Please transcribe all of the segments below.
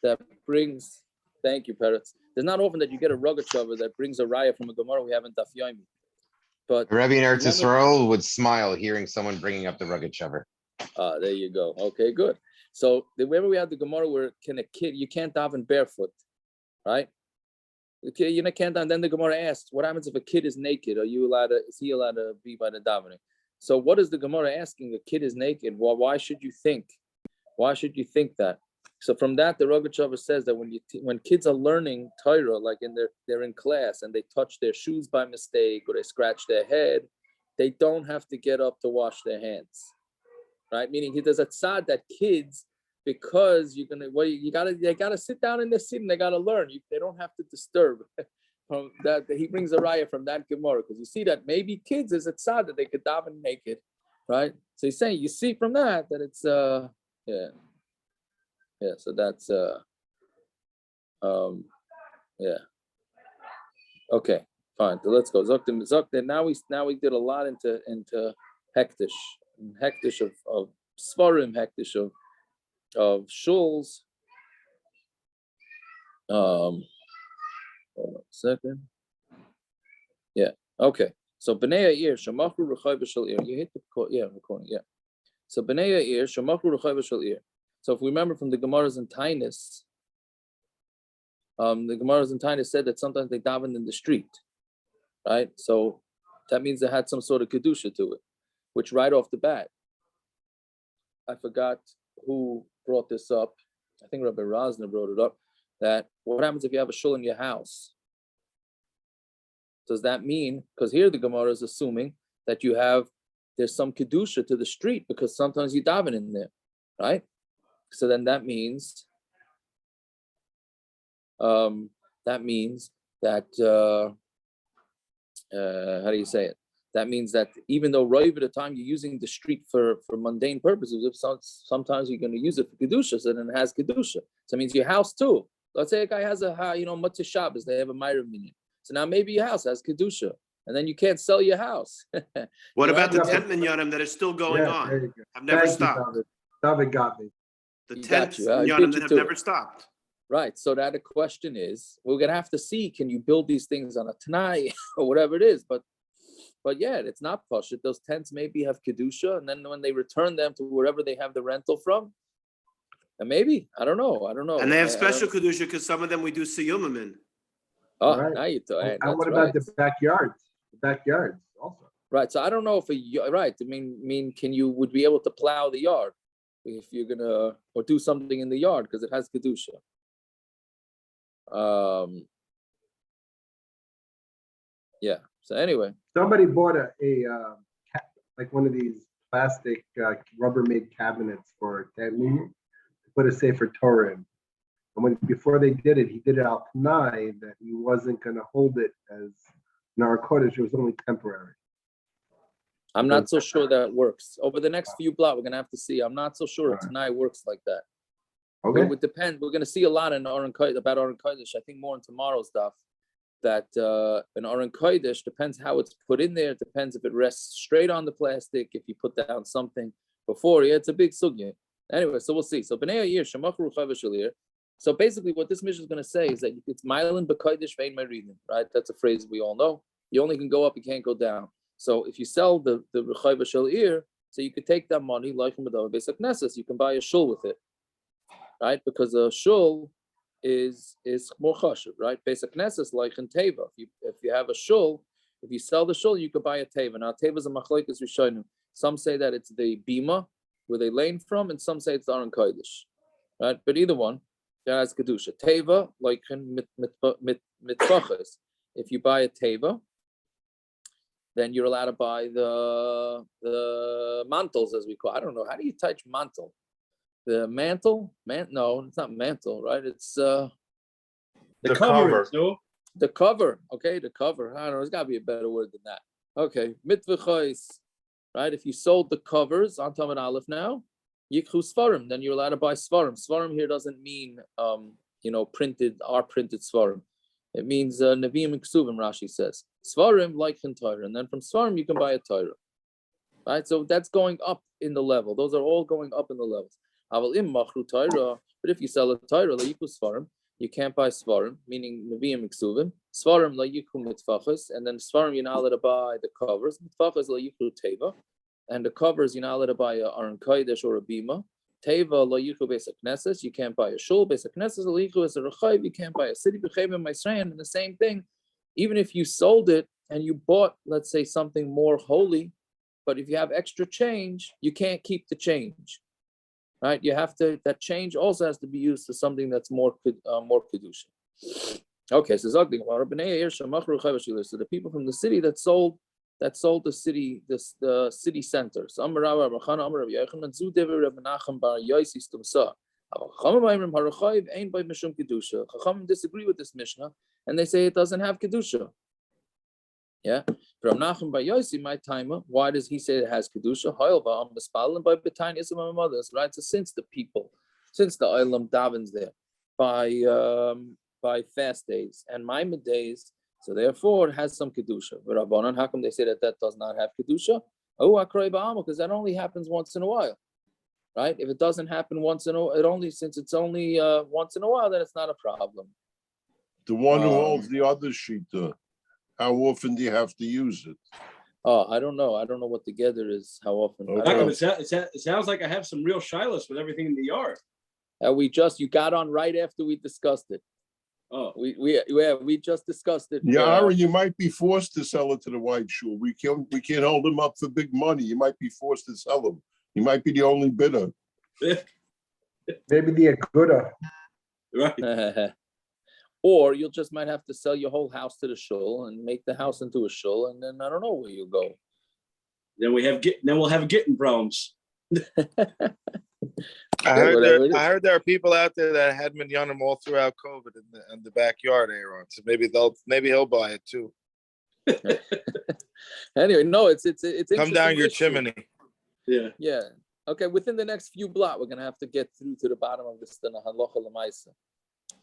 that brings. Thank you, Peretz. There's not often that you get a rogachover that brings a raya from a Gemara we have in Daf Yomi. But The Rebbe in Eretz Yisrael would smile hearing someone bringing up the rugged shover. There you go. Okay, good. So whenever we have the Gemara where you can't daven barefoot, right? The kid, you can't daven. Then the Gemara asks, what happens if a kid is naked? Is he allowed to be by the davening? So what is the Gemara asking? The kid is naked. Well, why should you think that? So from that, the Rogachover says that when kids are learning Torah, like they're in class and they touch their shoes by mistake or they scratch their head, they don't have to get up to wash their hands, right? Meaning there's a tzad that kids, because they gotta sit down in their seat and they gotta learn. They don't have to disturb. From that, he brings a raya from that Gemara because you see that maybe kids is a tzad that they could daven naked, right? So he's saying you see from that it's yeah, so that's okay, fine. So let's go. Zoktim. Now we did a lot into hektish of svarim, hektish of shuls. Hold on a second. Yeah. Okay. So bnei ha'ir shemachru rechai b'shel ir. You hit the recording. Yeah. So bnei ha'ir shemachru rechai b'shel ir. So if we remember from the Gemara's in Tainus, the Gemara's in Tainus said that sometimes they davened in the street, right? So that means they had some sort of kedusha to it, which right off the bat, I forgot who brought this up. I think Rabbi Rosner brought it up, that what happens if you have a shul in your house? Does that mean, because here the Gemara is assuming that there's some kedusha to the street because sometimes you daven in there, right? So then that means that how do you say it? That means that even though right at the time you're using the street for mundane purposes, if sometimes you're going to use it for kedusha, so then it has kedusha. So it means your house too. Let's say a guy has Matzah Shabbos, they have a Ma'ariv minyan. So now maybe your house has kedusha, and then you can't sell your house. What about the tent minyanim that is still going on? Have never stopped. David got me. The tent minyanim that have never stopped. Right. So that the question is, we're gonna have to see, can you build these things on a tanai or whatever it is? But yeah, it's not pashut. Those tents maybe have kedusha, and then when they return them to wherever they have the rental from, and maybe I don't know. And they have special kedusha because some of them we do siyumim in. Oh, right. Now you talk. And what about the backyards? The backyards also. Right. So I don't know if right. I mean, would be able to plow the yard if you're gonna or do something in the yard because it has kedusha. Yeah. So anyway, somebody bought a like one of these plastic Rubbermaid cabinets for tent meeting to put a Sefer Torah in. And before they did it, he did it out tonight that he wasn't going to hold it as an Kodesh. It was only temporary. I'm not so sure that works. Over the next few blocks, we're going to have to see. I'm not so sure if tonight works like that. Okay. It would depend. We're going to see a lot in Aron Kodesh, about Aron Kodesh. I think more in tomorrow's stuff. That an Aron Kodesh depends how it's put in there. It depends if it rests straight on the plastic, if you put down something before. Yeah, it's a big sugya. Anyway, so we'll see. So b'nei ha'ir shemachru rechai b'shel ir. So basically, what this mission is going to say is that it's mailen b'kodesh ve'ein meridin, right? That's a phrase we all know. You only can go up, you can't go down. So if you sell the rechai b'shel ir, so you could take that money, like basic nesses, you can buy a shul with it, right? Because a shul is more chashuv, right? Basic nesses like in teva. If you have a shul, if you sell the shul, you could buy a teva. Now teva is a machlokes rishonim. Some say that it's the bima where they lane from, and some say it's the Aron Kodesh, right? But either one. As kedusha teva like mitfachas. If you buy a teva, then you're allowed to buy the mantles, as we call. I don't know, how do you touch mantle? The mantle? No, it's not mantle, right? It's the cover. No, the cover. Okay, the cover. I don't know. There's got to be a better word than that. Okay, mitvachos, right? If you sold the covers on Tamid Aleph now. Yikhu svarim, then you're allowed to buy svarim. Svarim here doesn't mean printed svarim. It means Nevi'im and Ksuvim, Rashi says. Svarim like in Torah, and then from svarim you can buy a Torah. Right? So that's going up in the level. Those are all going up in the levels. But if you sell a Torah, svarim, you can't buy svarim, meaning neviim miksuvim. Svarim la yikru mitfachas, and then svarim you're not allowed to buy the covers. Mitfachas la yikru teva, and the covers you're not allowed to buy a aron kodesh or a bima. Teva la yikru beis hakneses, you can't buy a shul. Beis hakneses la yikru as a rechayiv, you can't buy a city b'chayim ma'israyin. And the same thing, even if you sold it and you bought, let's say, something more holy, but if you have extra change, you can't keep the change. Right, you have to. That change also has to be used to something that's more kedusha. Okay, so so the people from the city that sold the city, the city center. So Chachamim disagree with this Mishnah, and they say it doesn't have kedusha. Yeah, from Nachum by Yossi, my timer. Why does he say it has kedusha? Right. So since the Olam davens there by fast days and Maimon days, so therefore it has some kedusha. But Rabbanan, how come they say that does not have kedusha? Because that only happens once in a while, right? If it doesn't happen once in a while, since it's only once in a while, then it's not a problem. The one who holds the other shita, how often do you have to use it? Oh, I don't know. I don't know what the gather is. How often? Okay. It sounds like I have some real shilas with everything in the yard. You got on right after we discussed it. Oh, we just discussed it. Yeah, Aaron, you might be forced to sell it to the white shul. We can't hold him up for big money. You might be forced to sell him. He might be the only bidder. Maybe the Aguda. right. Or you'll just might have to sell your whole house to the shul and make the house into a shul, and then I don't know where you go. Then we'll have getting problems. I heard there are people out there that had minyanim all throughout COVID in the backyard, Aaron. So maybe he'll buy it too. Anyway, no, it's come down your issue. chimney. Yeah. Yeah. Okay. Within the next few blocks, we're gonna have to get through to the bottom of this halacha l'maisa,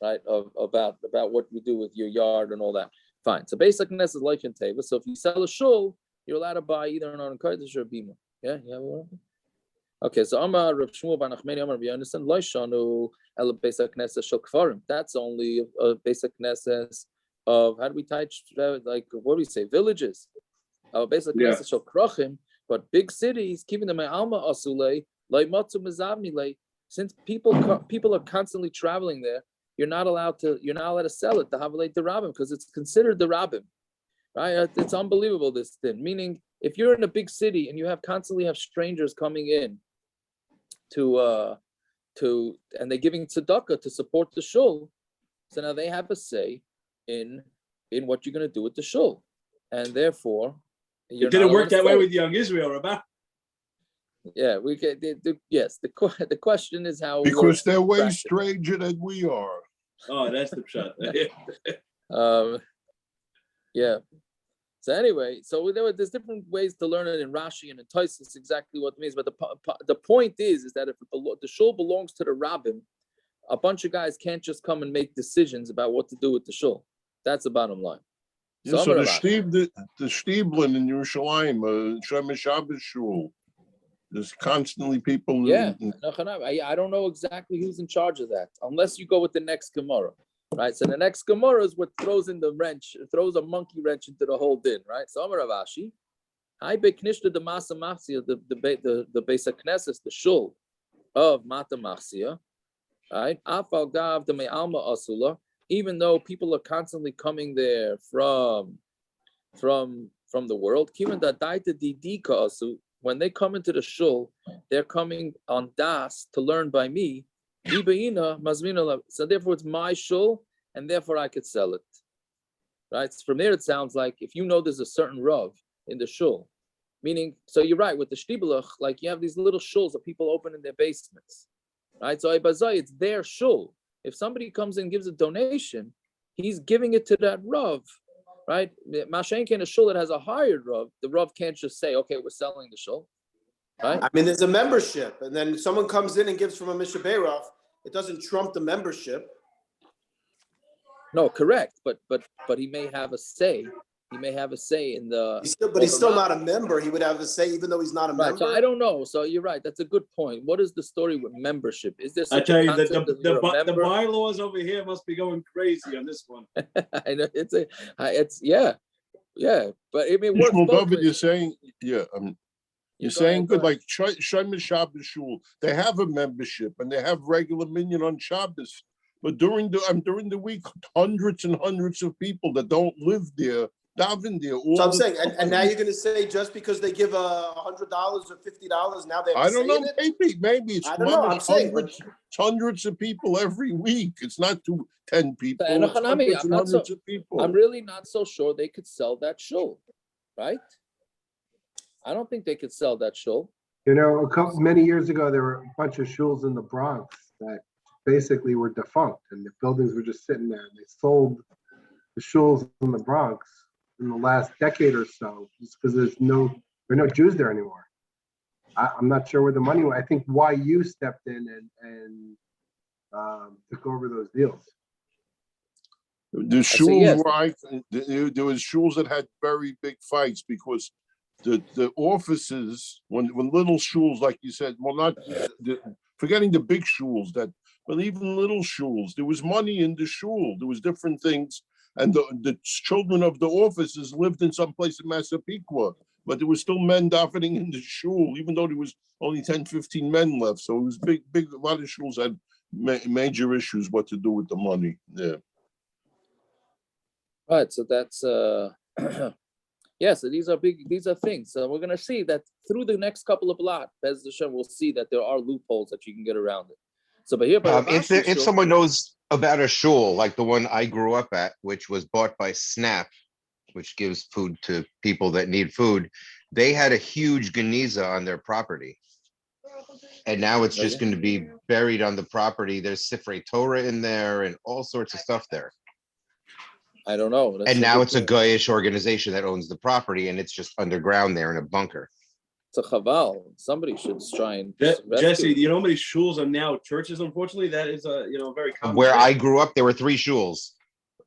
right? About what you do with your yard and all that. Fine. So basic ness is like in teva. So if you sell a shul, you're allowed to buy either an aron kodesh or a bima. Yeah. Okay, so Amar Rav Shmuel bar Nachmani Amar Rabbi Yonasan Loishanu El Basic Knesses Shel Kfarim. That's only a basic Knesses of, how do we touch, like, what do we say, villages? Basic Knesses Shel Krachim, but big cities, keeping them Alma Asulei, like Matzu Mizavni Lei. Since people are constantly traveling there, you're not allowed to sell it to Havalei the Rabbim because it's considered the Rabbim, right? It's unbelievable, this thing. Meaning, if you're in a big city and you constantly have strangers coming in and they're giving tzedakah to support the shul, so now they have a say in what you're going to do with the shul, and therefore it didn't work that way with young Israel, Rabbi. Yeah, we can. Yes, the question is how, because they're way stranger than we are. Oh, that's the shot. Yeah. So anyway, there's different ways to learn it in Rashi and in Tosfos exactly what it means. But the point is that if the shul belongs to the rabbim, a bunch of guys can't just come and make decisions about what to do with the shul. That's the bottom line. Yeah, so the Stieblen in yerushalyim, Shemesh Shabbos shul, there's constantly people. Yeah, I don't know exactly who's in charge of that, unless you go with the next Gemara. Right, so the next Gemara is what throws in the wrench, throws a monkey wrench into the whole din. Right, so Amar Rav Ashi, I beknishta the Masa Machsia, the Beis HaKnesses, the shul of Mata Machsia. Right, Afal Gav the Me'alma Asula, even though people are constantly coming there from the world. Kivan da daita didika asu, when they come into the shul, they're coming on das to learn by me. So therefore it's my shul, and therefore I could sell it. Right? So from there it sounds like if you know there's a certain rav in the shul, meaning, so you're right, with the shtibelach, like you have these little shuls that people open in their basements. Right? So it's their shul. If somebody comes and gives a donation, he's giving it to that rav. Right? Mashenk in a shul that has a hired rav, the rav can't just say, okay, we're selling the shul. Right? I mean, there's a membership, and then someone comes in and gives from a mishaberach. It doesn't trump the membership. No, correct, but he may have a say. he may have a say in the. But he's still not a member. He would have a say, even though he's not a Right. member. So I don't know. So you're right. That's a good point. What is the story with membership? Is there I such tell a you, concept of you're a the member? bylaws over here must be going crazy on this one. I know it's yeah. But I mean, it works Well, both David, you're ways. saying, You you're go saying ahead, good, go ahead. like Shem Shabbos Shul, they have a membership and they have regular minyan on Shabbos. But during the week, hundreds and hundreds of people that don't live there, daven there. So I'm saying, and now you're going to say just because they give $100 or $50, now they have I to don't say know. in it? Maybe it's I don't know. I'm saying, hundreds of people every week. It's not 10 people. And It's hundreds and hundreds of people. I'm really not so sure they could sell that shul, right? I don't think they could sell that shul. Many years ago, there were a bunch of shuls in the Bronx that basically were defunct, and the buildings were just sitting there. And they sold the shuls in the Bronx in the last decade or so, just because there are no Jews there anymore. I'm not sure where the money went. I think YU stepped in and took over those deals. The shuls there was shuls that had very big fights because the offices, when little shuls, like you said, well, not forgetting the big shuls, but even little shuls, there was money in the shul. There was different things. And the children of the offices lived in some place in Massapequa, but there was still men davening in the shul, even though there was only 10, 15 men left. So it was big. A lot of shuls had major issues what to do with the money. Yeah. Right. So that's so these are things. So we're gonna see that through the next couple of blot, Bez Hashem, we'll see that there are loopholes that you can get around it. So but here if someone knows about a shul like the one I grew up at, which was bought by Snap, which gives food to people that need food, they had a huge geniza on their property. And now it's just going to be buried on the property. There's Sifrei Torah in there and all sorts of stuff there. I don't know. And now it's a Goyish organization that owns the property, and it's just underground there in a bunker. It's a chaval. Somebody should try and Jesse, you know how many shuls are now churches? Unfortunately, that is very common. Where I grew up, there were 3 shuls: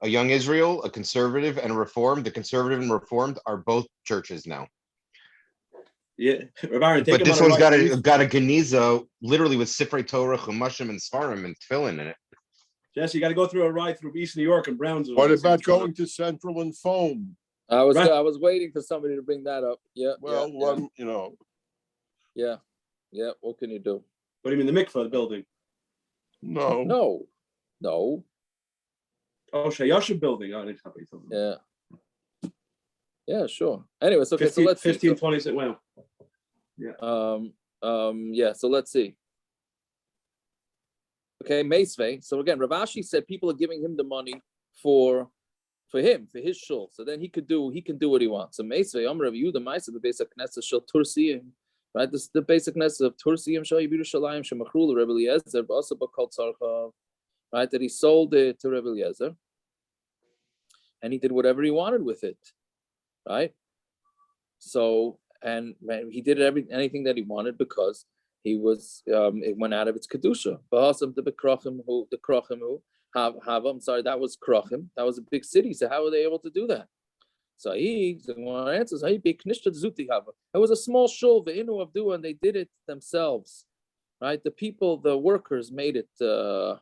a Young Israel, a conservative, and a reformed. The conservative and reformed are both churches now. Yeah, but this one's got a geniza literally with Sifrei Torah, Chumashim, and Svarim and Tefillin in it. Jesse, you got to go through a ride through East New York and Brownsville. What about going to Central and Foam? I was waiting for somebody to bring that up. Yeah. Well, Yeah. What can you do? What do you mean, the mikvah building? No. Oh, Shayasha building. Oh, yeah. Yeah, sure. Anyway, so, so let's 15, see. 20, wow. Yeah. So let's see. Okay, Meisvei. So again, Rav Ashi said people are giving him the money for his shul. So then he can do what he wants. So Meisvei, Rav Yehuda Ma'aser, the basic Knesset shel Tursiyim, right? This is the basic Knesset of Tursiyim shel yerushalyim shemachrul Rebbe Eliezer, but also bakol tzarcha, right? That he sold it to Rebbe Eliezer, and he did whatever he wanted with it, right? So and he did anything that he wanted because he was it went out of its kedusha. I'm sorry, that was Krochim. That was a big city. So how were they able to do that? So one answers, it was a small shul, and they did it themselves, right? The workers made it. The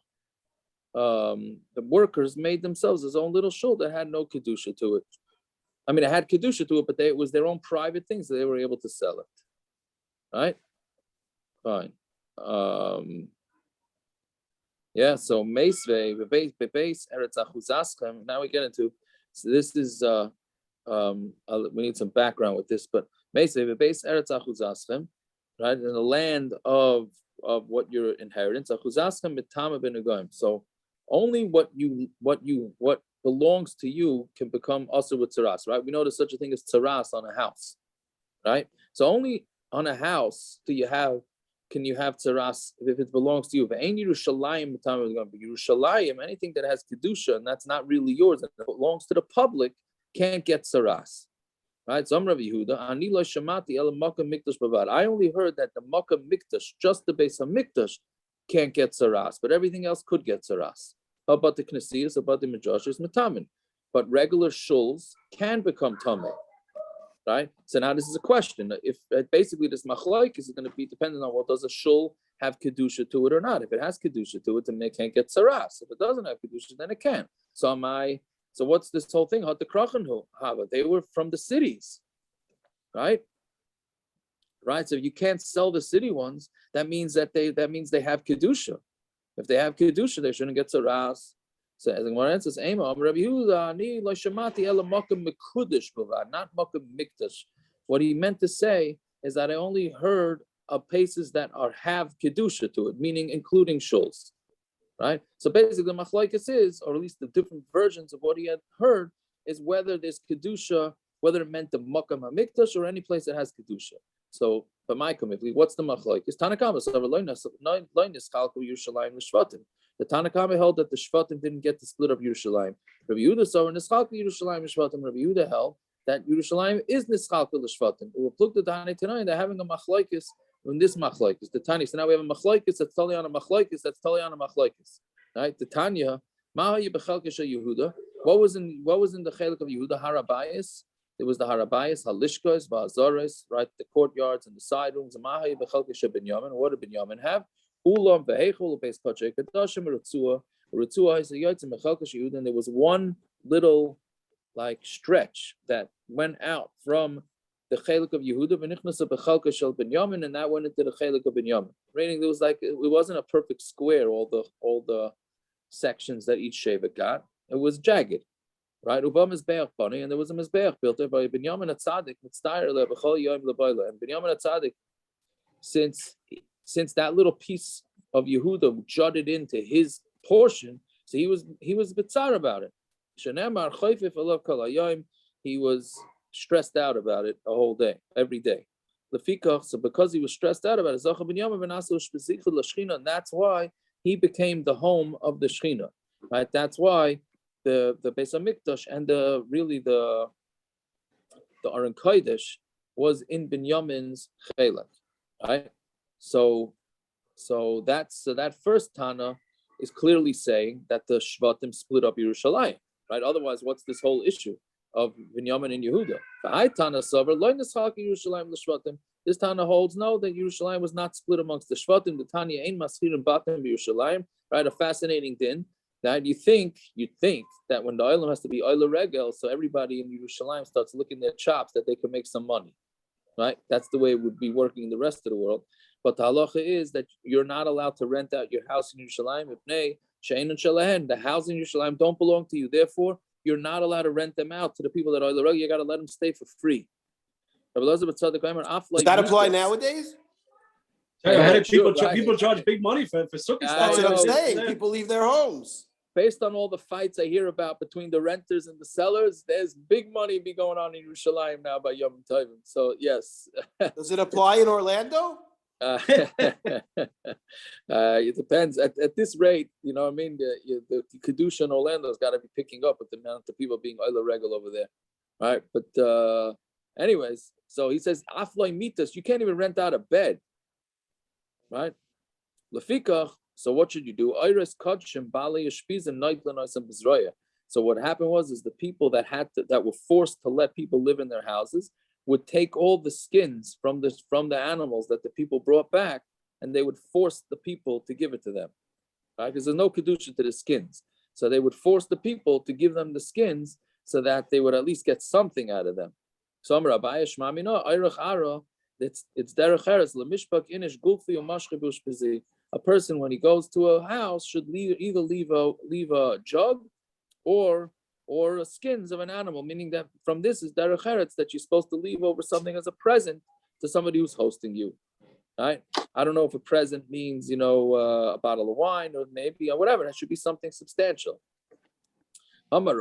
workers made themselves his own little shul that had no kedusha to it. I mean, it had kedusha to it, but it was their own private things. So they were able to sell it, right? Fine. So Meisvei, Bebeis Eretz Achuzaschem. Now we get into, so this is we need some background with this, but Meisvei, Bebeis Eretz Achuzaschem, right? In the land of what your inheritance, Achuzaschem Mitama Benegoim. So only what belongs to you can become also with tzaraas, right? We know there's such a thing as tzaraas on a house, right? So only on a house can you have tzaraas if it belongs to you. But ain't yerushalyim, yerushalyim, anything that has kedusha and that's not really yours and it belongs to the public can't get tzaraas, right? So I'm Rav Yehuda. Ani lo shamati el makom mikdash bavad. I only heard that the makom mikdash, just the base of mikdash, can't get tzaraas, but everything else could get tzaraas. How about the knesiyas? About the majashis metamin? but regular shuls can become tamei, right? So now this is a question. If basically this machlokes is going to be dependent on what does a shul have kedusha to it or not. If it has kedusha to it, then it can't get tzaraas. If it doesn't have kedusha, then it can. So what's this whole thing? They were from the cities, right? Right. So if you can't sell the city ones, that means they have kedusha. If they have kedusha, they shouldn't get tzaraas. So as the Gemara answers, Rabbi Yehuda, ani lo shamati ela makom mekudesh b'vad, not makom mikdash. What he meant to say is that I only heard of places that have kedusha to it, meaning including shuls, right? So basically, the machlokes is, or at least the different versions of what he had heard, is whether there's kedusha, whether it meant the makom hamikdash or any place that has kedusha. So, but my committee, what's the machlokes? Tanakama yerushalyim shvatim. The Tanakama held that the shvatim didn't get to split up yerushalyim. Rabbi Yehuda saw nischalka yerushalyim shvatim. Rabbi Yehuda held that yerushalyim is nischalka l'shvatim. We plug the Tani tonight. They're having a machlokes in this machlokes. The Tani. So now we have a machlokes that's totally on a machlokes that's totally on a machlokes. Right? The Tanya. Mahayu bechelkesha Yehuda. What was in the chelik of Yehuda? Harabayis. There was the harabayis, halishkos, va'azares, right? The courtyards and the side rooms. Mahayu bechelkesha Binyamin. What did Binyamin have? Ulam ve'echol beis kachay kedashim ritzua. Ritzua is a yotzim bechelkesh Yehuda. And there was one little like stretch that went out from the chelik of Yehuda v'nichnasa bechelkesh shel Binyamin, and that went into the chelik of Binyamin. Meaning there was like it wasn't a perfect square. All the sections that each shevet got. It was jagged, right? Uba mizbeach bani, and there was a mizbeach built there by Binyamin atzadik mitzdayer le b'chol yom lebayla. And Binyamin atzadik, since that little piece of Yehuda jutted into his portion, so he was bitzar about it. He was stressed out about it a whole day, every day. So because he was stressed out about it, and that's why he became the home of the Shechina, right? That's why the Beis Hamikdash and the Aron Kodesh was in Binyamin's chelik, right? So that first Tana is clearly saying that the shvatim split up Yerushalayim, right? Otherwise, what's this whole issue of Binyamin and Yehuda? This Tana holds no, that Yerushalayim was not split amongst the shvatim. The Tanya ain't maschirim batim Yerushalayim, right? A fascinating din. That you'd think that when the oilam has to be oiler regel, so everybody in Yerushalayim starts licking their chops that they can make some money, right? That's the way it would be working in the rest of the world. But the halacha is that you're not allowed to rent out your house in Yerushalayim. The houses in Yerushalayim don't belong to you. Therefore, you're not allowed to rent them out to the people that are oiler regel. You got to let them stay for free. Does that apply nowadays? Yeah, sure, people charge big money for sukkahs. That's what I'm saying. People leave their homes. Based on all the fights I hear about between the renters and the sellers, there's big money be going on in Yerushalayim now by Yom Tov. So yes. Does it apply in Orlando? It depends. At this rate, you know what I mean? The kedusha in Orlando has got to be picking up with the amount of people being oiler regel over there. Right? But anyways, so he says, Afloi mitas, you can't even rent out a bed. Right? Lefikach, so what should you do? So what happened was the people that were forced to let people live in their houses would take all the skins from the animals that the people brought back, and they would force the people to give it to them. Right? Because there's no kedusha to the skins. So they would force the people to give them the skins so that they would at least get something out of them. So Amar Abaye Shmamina, Ayrach Ara, it's derech eretz lemishpak inish gulfi umashchibush b'zi. A person when he goes to a house should either leave a jug or skins of an animal, meaning that from this is derech eretz that you're supposed to leave over something as a present to somebody who's hosting you. Right? I don't know if a present means a bottle of wine or maybe whatever. That should be something substantial. Okay,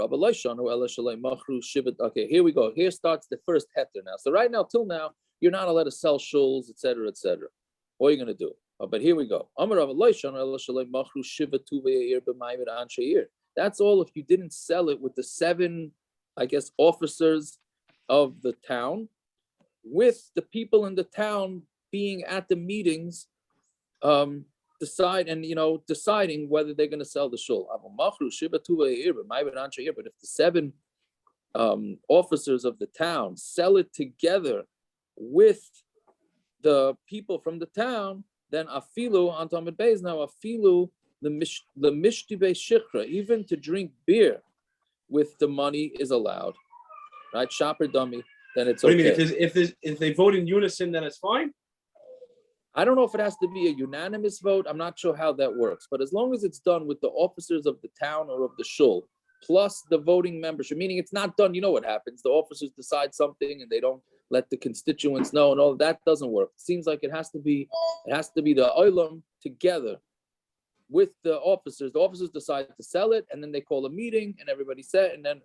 here we go. Here starts the first heter now. So right now, till now, you're not allowed to sell shuls, etc., etc. What are you going to do? But here we go. That's all if you didn't sell it with the 7, officers of the town, with the people in the town being at the meetings, deciding whether they're going to sell the shul. But if the 7 officers of the town sell it together with the people from the town, then afilu on Talmud Beis now afilu the mishti be shikra, even to drink beer with the money is allowed, right? Shopper dummy, then it's okay. What do you mean? If they vote in unison, then it's fine. I don't know if it has to be a unanimous vote. I'm not sure how that works, but as long as it's done with the officers of the town or of the shul, plus the voting membership, meaning it's not done, you know what happens. The officers decide something and they don't let the constituents know, and all that doesn't work. It seems like it has to be the olam together with the officers. The officers decide to sell it, and then they call a meeting, and everybody said, and then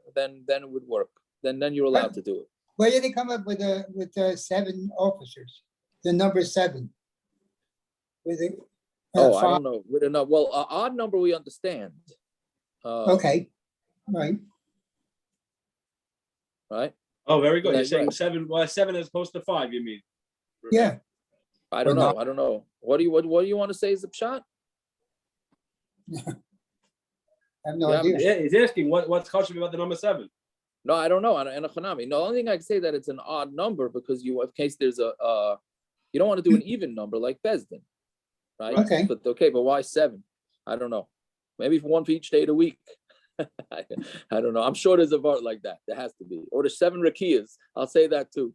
it would work. Then you're allowed to do it. Where did they come up with the 7 officers? The number 7. With it, I don't know. We don't know. Well, an odd number we understand. Okay, right. Right. Oh, very good. You're Right, saying right. 7. Well, 7 as opposed to 5. You mean? Yeah. I don't know. I don't know. What do you want to say is the pshat? I have no Yeah, idea. Yeah, he's asking what's kosher about the number 7. No, I don't know. And the only thing I can say that it's an odd number because in case there's you don't want to do an even number like Bezdin, right? Okay. But why 7? I don't know. Maybe one for each day of the week. I don't know. I'm sure there's a vote like that. There has to be. Or the 7 rakiyas. I'll say that too.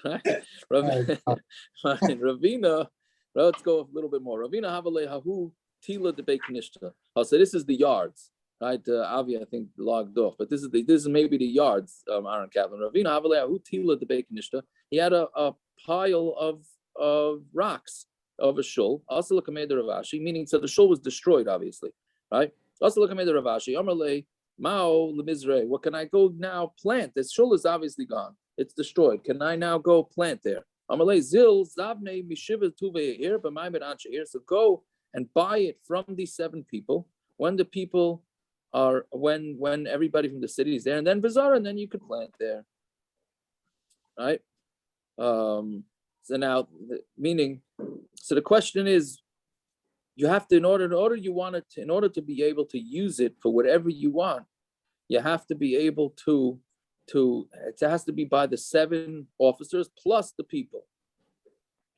Right? Ravina. Let's go a little bit more. Ravina havale hahu tila de beiknishta. So this is the yards, right? Avi, I think logged off, but this is maybe the yards. Aaron Kaplan. Ravina havale hahu tila de beiknishta. He had a pile of rocks of a shul. Also look at Rav Ashi, meaning so the shul was destroyed, obviously, right? Also look at Rav Ashi. Amarle mao lemizre. What can I go now plant? This shul is obviously gone. It's destroyed. Can I now go plant there? Amalei zil zavne mishiva tuve here, but my here. So go and buy it from these 7 people when the people are when everybody from the city is there, and then Vizara, and then you could plant there, right? So now, meaning, so the question is, you have to in order to be able to use it for whatever you want, you have to be able to it has to be by the 7 officers plus the people,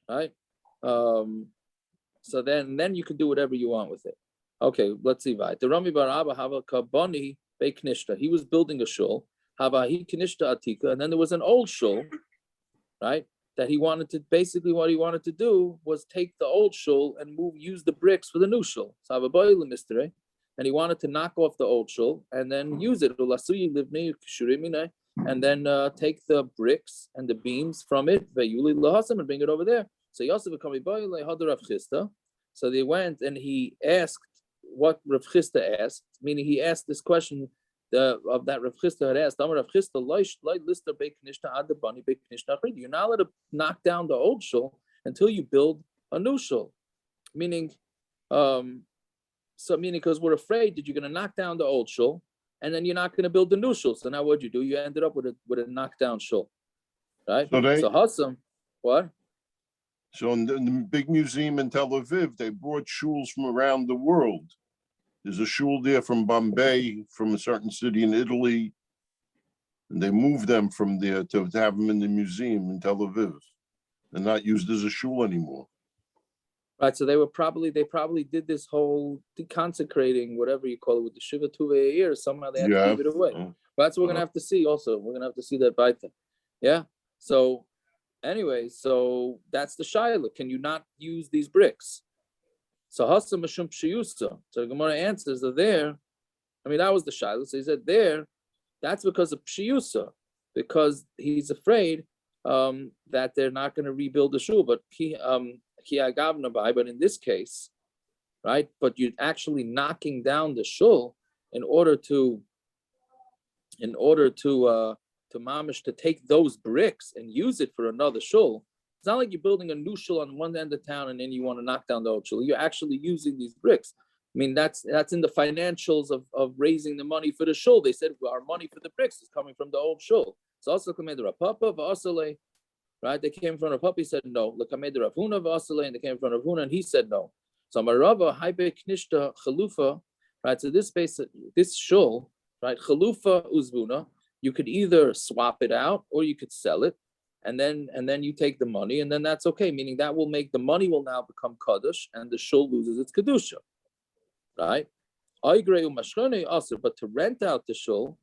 right? So then you can do whatever you want with it. Okay, let's see. The Rami bar Abba hava kabani beiknishta. He was building a shul. Hava he knishta atika, and then there was an old shul, right? That he wanted to basically what he wanted to do was take the old shul and use the bricks for the new shul. So have a boil mystery, and he wanted to knock off the old shul and then use it. And then take the bricks and the beams from it, and bring it over there. So Yosef Rav Chisda. So they went and he asked what Rav Chisda asked, meaning he asked this question of that Rav Chisda had asked. Rav Chisda, you're not allowed to knock down the old shul until you build a new shul. Meaning, because we're afraid that you're going to knock down the old shul, and then you're not going to build the new shul. So now what'd you do? You ended up with a knockdown shul, right? So Hassam, what? So in the big museum in Tel Aviv, they brought shuls from around the world. There's a shul there from Bombay, from a certain city in Italy, and they moved them from there to have them in the museum in Tel Aviv. They're not used as a shul anymore. Right, so they probably did this whole deconsecrating, whatever you call it, with the Shiva Tuve year. Somehow they had to give it away. But that's what we're gonna have to see. Also, we're gonna have to see that baita. Yeah. So, anyway, so that's the shaila. Can you not use these bricks? So Hassam Mashum Pshiyusa. So the Gemara answers that there. I mean, that was the shaila. So he said there. That's because of Pshiyusa, because he's afraid that they're not going to rebuild the shul. But but in this case, right? But you're actually knocking down the shul in order to mamish to take those bricks and use it for another shul. It's not like you're building a new shul on one end of town and then you want to knock down the old shul. You're actually using these bricks. I mean, that's in the financials of raising the money for the shul. They said our money for the bricks is coming from the old shul. So also commander Rapapa Vasile. Right, they came in front of Rav He said no. Look, I made the Rav Huna Vasile, and they came in front of Huna, and he said no. So Marava Haibe Knishta Chalufa, right? So this shul right? Chalufa uzvuna. You could either swap it out or you could sell it, and then you take the money, and then that's okay. Meaning that will make the money will now become kaddish, and the shul loses its kedusha, right? But to rent out the shul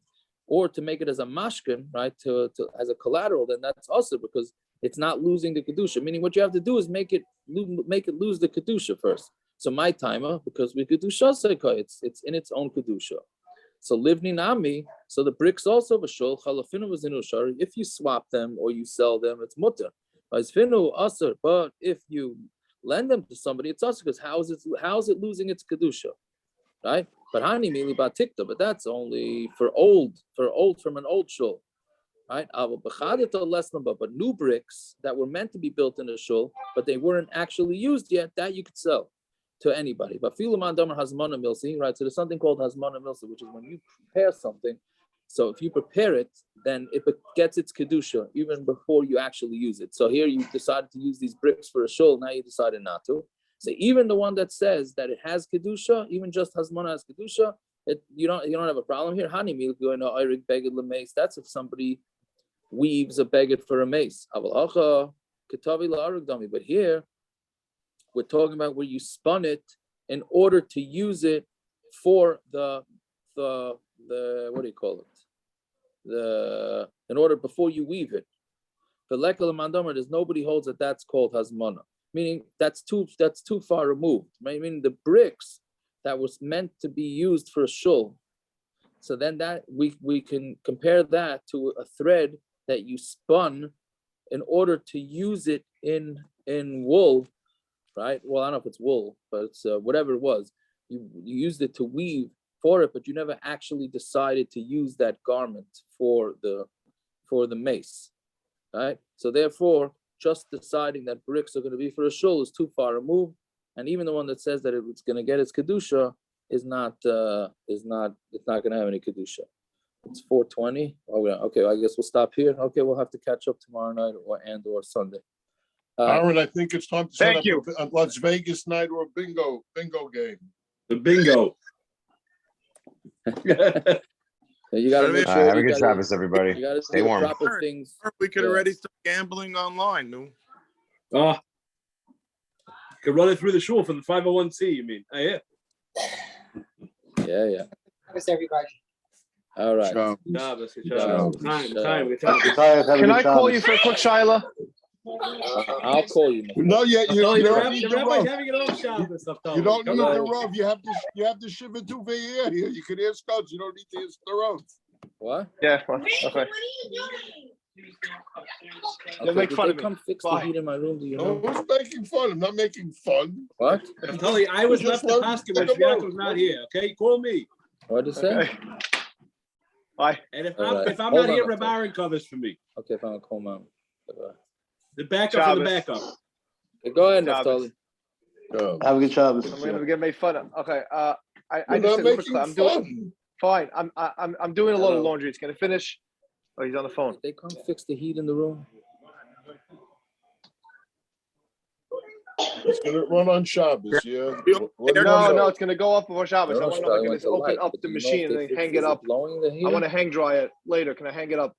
or to make it as a mashkin, right, to as a collateral, then that's also because it's not losing the kedusha. Meaning what you have to do is make it lose the kedusha first. So my timer, because we kedusha seika, it's in its own kedusha. So livni nami, so the bricks also of a shul, chalafinu was in ushar. If you swap them or you sell them, it's mutter. Finu asr, but if you lend them to somebody, it's also because how is it losing its kedusha, right? But hani mili batikta, but that's only for from an old shul, right? But new bricks that were meant to be built in a shul, but they weren't actually used yet, that you could sell to anybody. But filaman damar hazmana milsi, right? So there's something called hazmana milsi, which is when you prepare something. So if you prepare it, then it gets its kedusha even before you actually use it. So here you decided to use these bricks for a shul. Now you decided not to. So even the one that says that it has kedusha, even just hazmana has kedusha, you don't have a problem here. Hani mil going to irik beged lemeis. That's if somebody weaves a beged for a mace. But here we're talking about where you spun it in order to use it for the what do you call it? In order before you weave it. But there's nobody holds that that's called hazmana. Meaning that's too far removed. Right? Meaning the bricks that was meant to be used for a shul. So then that we can compare that to a thread that you spun in order to use it in wool, right? Well, I don't know if it's wool, but it's whatever it was. You used it to weave for it, but you never actually decided to use that garment for the mace, right? So therefore, just deciding that bricks are going to be for a shul is too far removed, and even the one that says that it's going to get its kedusha is not going to have any kedusha. It's 4:20. Okay, I guess we'll stop here. Okay, we'll have to catch up tomorrow night or Sunday. Aaron, I think it's time to set up a Las Vegas night or a bingo game. The bingo. You got to make sure. Have a good Shabbos, everybody. You got to Stay do the warm. proper things. We could already start gambling online, no? Could run it through the shul for the 501c. You mean? Yeah. Yeah. Thanks, everybody. All right. Time. Can I call you for a quick Shiloh? I'll call you. No, you don't need the rabbi's Rav. having it on Shabbos. You don't need the Rav. You have to shiv it to here. You can ask us. You don't need to ask the Rav. What? Yeah. Okay. Don't make fun of me. Come fix the heat in my room. Do you know? Who's making fun? I'm not making fun. What? I'm telling you, I was left the basket when Shviakov's not here. Okay, call me. What did you say? Bye. And if Right. I'm not here, Reb Aaron covers for me. Okay, if I'm call mom. The backup for the backup. Okay, go ahead, Naftali. Have a good Shabbos. I'm gonna get made fun of. Okay. I just said quickly. I'm doing fine. I'm doing a lot of laundry. It's gonna finish. Oh, he's on the phone. Did they come fix the heat in the room? It's gonna run on Shabbos, yeah. No, it's gonna go up before Shabbos. I want to know if I can just open up the machine and then hang it up. I want to hang dry it later. Can I hang it up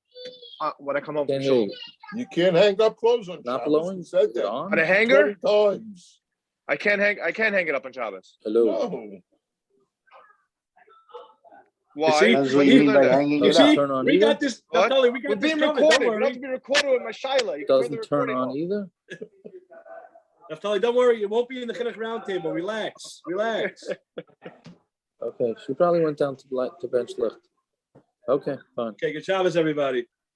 when I come home from shul? You can't hang up clothes on Shabbos. Not blowing? Said that. On a hanger? 20 times. I can't hang it up on Shabbos. Hello. No. Why? That's what you mean by hanging it up. We got this. Naftali, we got We're this being covered. recorded. Don't You worry. have to be recorded with my Shiloh. Doesn't turn on either. Naftali, don't worry. It won't be in the Chinuch round table. Relax. Okay, she probably went down to bench lift. Okay, fine. Okay, good Shabbos, everybody.